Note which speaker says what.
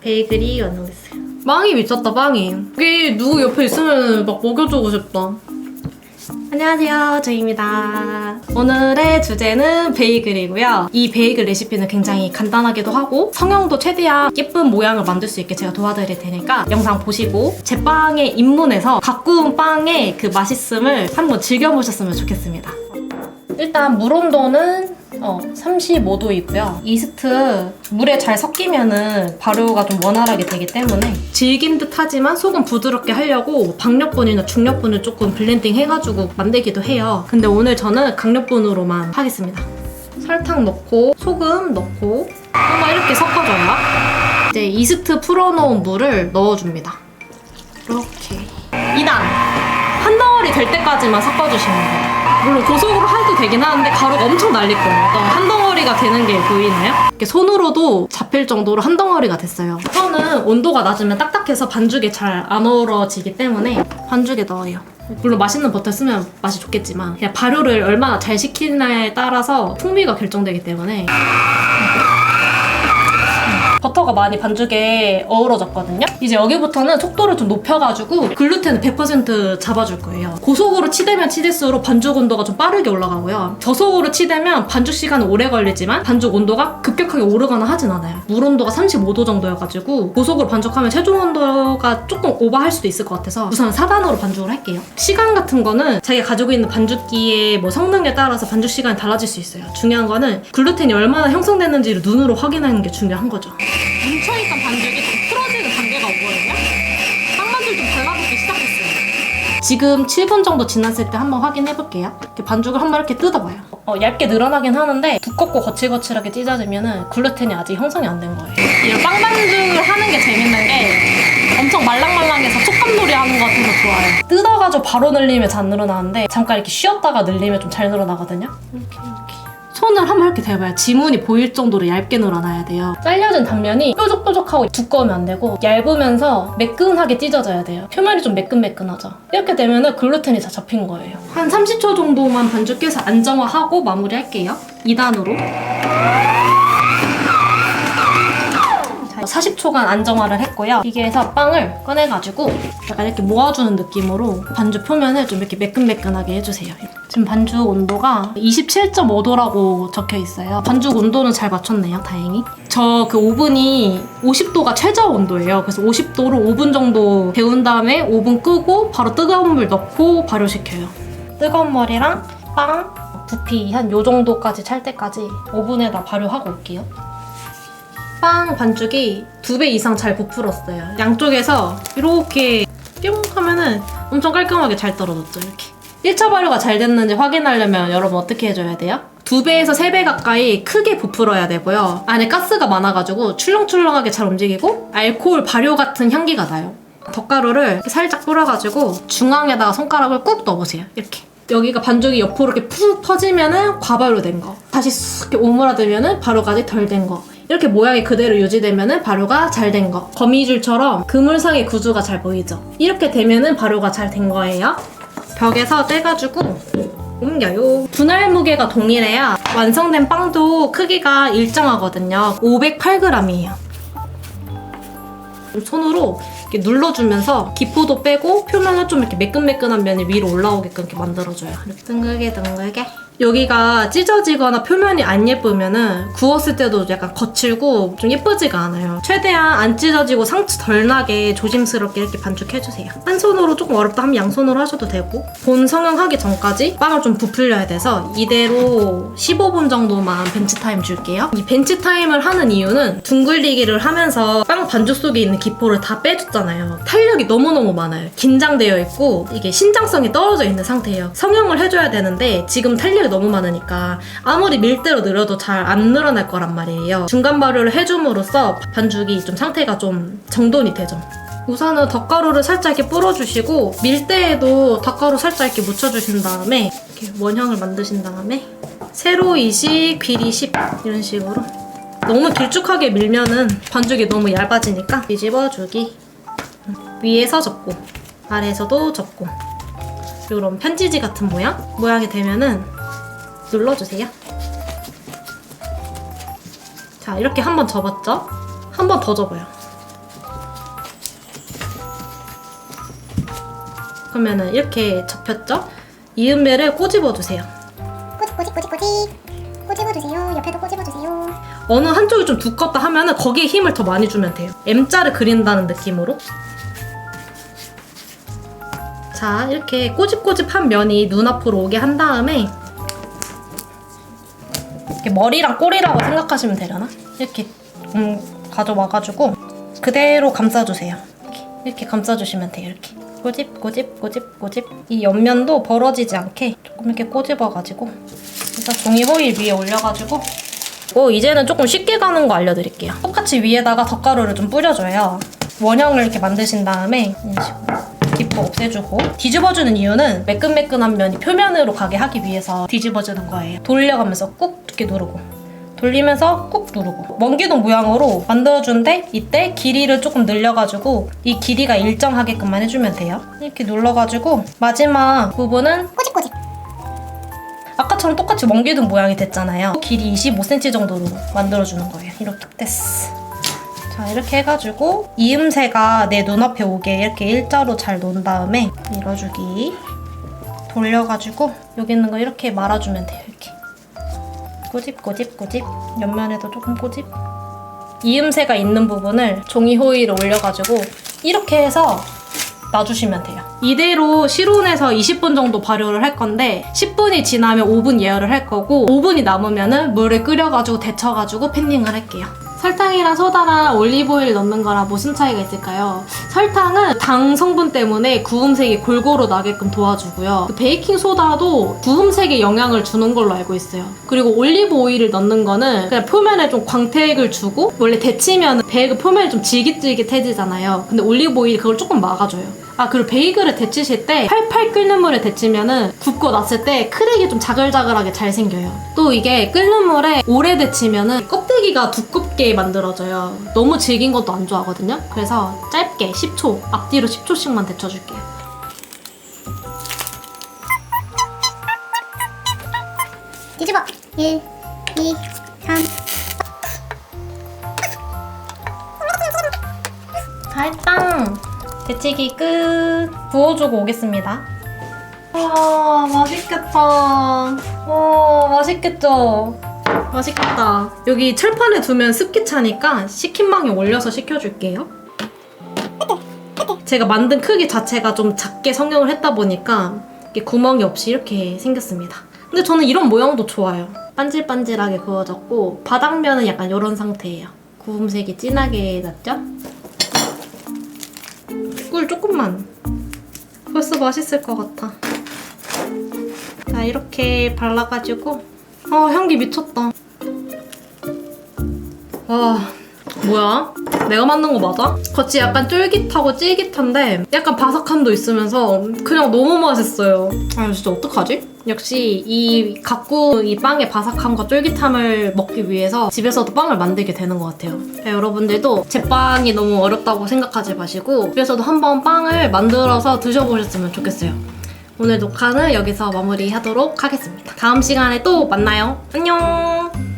Speaker 1: 베이글이 완성됐어요. 빵이 미쳤다, 빵이. 여기 누구 옆에 있으면 막 먹여주고 싶다. 안녕하세요, 주희입니다. 오늘의 주제는 베이글이고요. 이 베이글 레시피는 굉장히 간단하기도 하고 성형도 최대한 예쁜 모양을 만들 수 있게 제가 도와드릴 테니까 영상 보시고 제 빵에 입문해서 가꾸운 빵의 그 맛있음을 한번 즐겨보셨으면 좋겠습니다. 일단 물 온도는 35도이고요. 이스트 물에 잘 섞이면은 발효가 좀 원활하게 되기 때문에 질긴 듯 하지만 속은 부드럽게 하려고 박력분이나 중력분을 조금 블렌딩 해가지고 만들기도 해요. 근데 오늘 저는 강력분으로만 하겠습니다. 설탕 넣고 소금 넣고 한번 이렇게 섞어줘요. 이제 이스트 풀어놓은 물을 넣어줍니다. 이렇게 2단 한 덩어리 될 때까지만 섞어주시면 돼요. 물론 고속으로 해도 되긴 하는데 가루가 엄청 날릴 거예요. 한 덩어리가 되는 게 보이나요? 이렇게 손으로도 잡힐 정도로 한 덩어리가 됐어요. 이거는 온도가 낮으면 딱딱해서 반죽이 잘 안 어우러지기 때문에 반죽에 넣어요. 물론 맛있는 버터 쓰면 맛이 좋겠지만 그냥 발효를 얼마나 잘 시키느냐에 따라서 풍미가 결정되기 때문에 버터가 많이 반죽에 어우러졌거든요. 이제 여기부터는 속도를 좀 높여가지고 글루텐을 100% 잡아줄 거예요. 고속으로 치대면 치댈수록 반죽 온도가 좀 빠르게 올라가고요. 저속으로 치대면 반죽 시간은 오래 걸리지만 반죽 온도가 급격하게 오르거나 하진 않아요. 물 온도가 35도 정도여가지고 고속으로 반죽하면 최종 온도가 조금 오버할 수도 있을 것 같아서 우선 4단으로 반죽을 할게요. 시간 같은 거는 자기가 가지고 있는 반죽기의 성능에 따라서 반죽 시간이 달라질 수 있어요. 중요한 거는 글루텐이 얼마나 형성됐는지를 눈으로 확인하는 게 중요한 거죠. 뭉쳐있던 반죽이 좀 풀어지는 단계가 오거든요. 빵만들 좀 달라붙기 시작했어요. 지금 7분 정도 지났을 때 한번 확인해볼게요. 이렇게 반죽을 한번 이렇게 뜯어봐요. 얇게 늘어나긴 하는데 두껍고 거칠거칠하게 찢어지면 글루텐이 아직 형성이 안 된 거예요. 이런 빵 반죽을 하는 게 재밌는 게 엄청 말랑말랑해서 촉감놀이 하는 것 같아서 좋아요. 뜯어가지고 바로 늘리면 잘 안 늘어나는데 잠깐 이렇게 쉬었다가 늘리면 좀 잘 늘어나거든요. 이렇게. 손을 한번 이렇게 대봐요. 지문이 보일 정도로 얇게 늘어나야 돼요. 잘려진 단면이 뾰족뾰족하고 두꺼우면 안 되고 얇으면서 매끈하게 찢어져야 돼요. 표면이 좀 매끈매끈하죠. 이렇게 되면 글루텐이 다 잡힌 거예요. 한 30초 정도만 반죽해서 안정화하고 마무리할게요. 2단으로. 40초간 안정화를 했고요. 기계에서 빵을 꺼내가지고 약간 이렇게 모아주는 느낌으로 반죽 표면을 좀 이렇게 매끈매끈하게 해주세요. 지금 반죽 온도가 27.5도라고 적혀 있어요. 반죽 온도는 잘 맞췄네요, 다행히. 저 그 오븐이 50도가 최저 온도예요. 그래서 50도로 5분 정도 데운 다음에 오븐 끄고 바로 뜨거운 물 넣고 발효시켜요. 뜨거운 물이랑 빵, 부피 한 요 정도까지 찰 때까지 오븐에다 발효하고 올게요. 빵 반죽이 2배 이상 잘 부풀었어요. 양쪽에서 이렇게 뿅 하면은 엄청 깔끔하게 잘 떨어졌죠, 이렇게. 1차 발효가 잘 됐는지 확인하려면 여러분 어떻게 해줘야 돼요? 2배에서 3배 가까이 크게 부풀어야 되고요. 안에 가스가 많아가지고 출렁출렁하게 잘 움직이고 알코올 발효 같은 향기가 나요. 덧가루를 이렇게 살짝 뿌려가지고 중앙에다가 손가락을 꾹 넣어보세요, 이렇게. 여기가 반죽이 옆으로 이렇게 푹 퍼지면은 과발효된 거. 다시 쑥 이렇게 오므라들면은 발효가 아직 덜 된 거. 이렇게 모양이 그대로 유지되면은 발효가 잘 된 거. 거미줄처럼 그물상의 구조가 잘 보이죠? 이렇게 되면은 발효가 잘 된 거예요. 벽에서 떼가지고 옮겨요. 분할 무게가 동일해야 완성된 빵도 크기가 일정하거든요. 508g이에요. 손으로 이렇게 눌러주면서 기포도 빼고 표면을 좀 이렇게 매끈매끈한 면이 위로 올라오게끔 이렇게 만들어줘요. 이렇게 둥글게. 여기가 찢어지거나 표면이 안 예쁘면은 구웠을 때도 약간 거칠고 좀 예쁘지가 않아요. 최대한 안 찢어지고 상처 덜 나게 조심스럽게 이렇게 반죽해주세요. 한 손으로 조금 어렵다 하면 양손으로 하셔도 되고 본 성형하기 전까지 빵을 좀 부풀려야 돼서 이대로 15분 정도만 벤치 타임 줄게요. 이 벤치 타임을 하는 이유는 둥글리기를 하면서 빵 반죽 속에 있는 기포를 다 빼줬잖아요. 탄력이 너무너무 많아요. 긴장되어 있고 이게 신장성이 떨어져 있는 상태예요. 성형을 해줘야 되는데 지금 탄력이 너무 많으니까 아무리 밀대로 늘어도 잘 안 늘어날 거란 말이에요. 중간 발효를 해줌으로써 반죽이 좀 상태가 좀 정돈이 되죠. 우선은 덧가루를 살짝 이렇게 뿌려주시고 밀대에도 덧가루 살짝 이렇게 묻혀주신 다음에 이렇게 원형을 만드신 다음에 세로 20, 길이 10 이런 식으로. 너무 길쭉하게 밀면은 반죽이 너무 얇아지니까 뒤집어주기. 위에서 접고 아래에서도 접고 이런 편지지 같은 모양이 되면은 눌러주세요. 자, 이렇게 한 번 접었죠? 한 번 더 접어요. 그러면은 이렇게 접혔죠? 이음매를 꼬집어주세요.
Speaker 2: 꼬집어주세요. 옆에도 꼬집어주세요.
Speaker 1: 어느 한쪽이 좀 두껍다 하면은 거기에 힘을 더 많이 주면 돼요. M자를 그린다는 느낌으로. 자, 이렇게 꼬집꼬집한 면이 눈앞으로 오게 한 다음에 이렇게 머리랑 꼬리라고 생각하시면 되려나? 이렇게 가져와가지고 그대로 감싸주세요. 이렇게 감싸주시면 돼요. 이렇게 꼬집. 이 옆면도 벌어지지 않게 조금 이렇게 꼬집어가지고 일단 종이 호일 위에 올려가지고 이제는 조금 쉽게 가는 거 알려드릴게요. 똑같이 위에다가 덧가루를 좀 뿌려줘요. 원형을 이렇게 만드신 다음에 이런 식으로 뒷부 없애주고 뒤집어주는 이유는 매끈매끈한 면이 표면으로 가게 하기 위해서 뒤집어주는 거예요. 돌려가면서 꾹 이렇게 누르고 돌리면서 꾹 누르고 원기둥 모양으로 만들어주는데 이때 길이를 조금 늘려가지고 이 길이가 일정하게끔만 해주면 돼요. 이렇게 눌러가지고 마지막 부분은
Speaker 2: 꼬집꼬집.
Speaker 1: 아까처럼 똑같이 원기둥 모양이 됐잖아요. 길이 25cm 정도로 만들어주는 거예요. 이렇게 됐어. 자, 이렇게 해가지고 이음새가 내 눈앞에 오게 이렇게 일자로 잘 놓은 다음에 밀어주기 돌려가지고 여기 있는 거 이렇게 말아주면 돼요. 이렇게 꼬집 옆면에도 조금 꼬집. 이음새가 있는 부분을 종이 호일을 올려가지고 이렇게 해서 놔주시면 돼요. 이대로 실온에서 20분 정도 발효를 할 건데 10분이 지나면 5분 예열을 할 거고 5분이 남으면 물을 끓여가지고 데쳐가지고 팬닝을 할게요. 설탕이랑 소다랑 올리브오일 넣는 거랑 무슨 차이가 있을까요? 설탕은 당 성분 때문에 구움색이 골고루 나게끔 도와주고요. 베이킹 소다도 구움색에 영향을 주는 걸로 알고 있어요. 그리고 올리브오일을 넣는 거는 그냥 표면에 좀 광택을 주고 원래 데치면 베이글 표면이 좀 질깃질깃해지잖아요. 근데 올리브오일이 그걸 조금 막아줘요. 그리고 베이글을 데치실 때 팔팔 끓는 물에 데치면은 굽고 났을 때 크랙이 좀 자글자글하게 잘 생겨요. 또 이게 끓는 물에 오래 데치면은 껍데기가 두껍게 만들어져요. 너무 질긴 것도 안 좋아하거든요. 그래서 짧게 10초, 앞뒤로 10초씩만 데쳐줄게요.
Speaker 2: 뒤집어. 1, 2, 3.
Speaker 1: 일단 데치기 끝! 부어주고 오겠습니다. 와, 맛있겠다. 맛있겠죠? 맛있겠다. 여기 철판에 두면 습기 차니까 식힌방에 올려서 식혀줄게요. 제가 만든 크기 자체가 좀 작게 성형을 했다 보니까 이렇게 구멍이 없이 이렇게 생겼습니다. 근데 저는 이런 모양도 좋아요. 반질반질하게 구워졌고 바닥면은 약간 이런 상태예요. 구움색이 진하게 났죠? 꿀 조금만. 벌써 맛있을 것 같아. 자, 이렇게 발라가지고 향기 미쳤다. 와, 뭐야? 내가 만든 거 맞아? 겉이 약간 쫄깃하고 찔깃한데 약간 바삭함도 있으면서 그냥 너무 맛있어요. 진짜 어떡하지? 역시 이 가꾸 이 빵의 바삭함과 쫄깃함을 먹기 위해서 집에서도 빵을 만들게 되는 것 같아요. 여러분들도 제빵이 너무 어렵다고 생각하지 마시고 집에서도 한번 빵을 만들어서 드셔보셨으면 좋겠어요. 오늘 녹화는 여기서 마무리하도록 하겠습니다. 다음 시간에 또 만나요. 안녕!